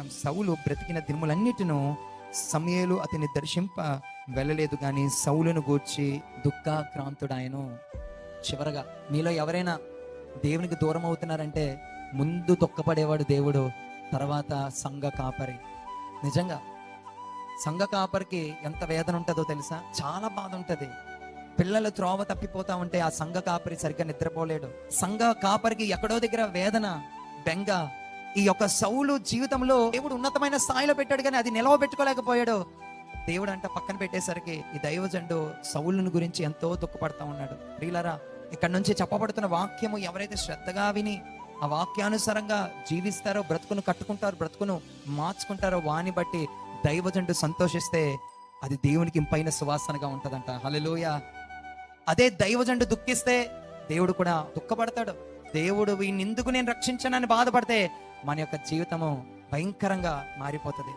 వచనం, సౌలు బ్రతికిన దినములన్నిటిను సమూయేలు అతన్ని దర్శింప వెళ్ళలేదు, కానీ సౌలును గూర్చి దుఃఖాక్రాంతుడాయను. చివరగా మీలో ఎవరైనా దేవునికి దూరం అవుతున్నారంటే ముందు దుఃఖపడేవాడు దేవుడు, తర్వాత సంఘ కాపరి. నిజంగా సంఘ కాపరికి ఎంత వేదన ఉంటుందో తెలుసా? చాలా బాధ ఉంటుంది. పిల్లలు త్రోవ తప్పిపోతా ఉంటే ఆ సంఘ కాపరి సరిగ్గా నిద్రపోలేడు. సంఘ కాపరికి ఎక్కడో దగ్గర వేదన, బెంగ. ఈ యొక్క సౌలు జీవితంలో దేవుడు ఉన్నతమైన స్థాయిలో పెట్టాడు, కానీ అది నిలవబెట్టుకోలేకపోయాడు. దేవుడు అంట పక్కన పెట్టేసరికి ఈ దైవజనుడు సౌలుని గురించి ఎంతో దుఃఖపడతా ఉన్నాడు. ప్రియులారా, ఇక్కడ నుంచి చెప్పబడుతున్న వాక్యము ఎవరైతే శ్రద్ధగా విని ఆ వాక్యానుసారంగా జీవిస్తారో, బ్రతుకును కట్టుకుంటారో, బ్రతుకును మార్చుకుంటారో, వాని బట్టి దైవజనుడు సంతోషిస్తే అది దేవునికి ఇంపైన సువాసనగా ఉంటదంట. హల్లెలూయా. అదే దైవజనుడు దుఃఖిస్తే దేవుడు కూడా దుఃఖపడతాడు. దేవుడు వీణ్ణి ఎందుకు నేను రక్షించానని బాధపడితే మన యొక్క జీవితము భయంకరంగా మారిపోతుంది.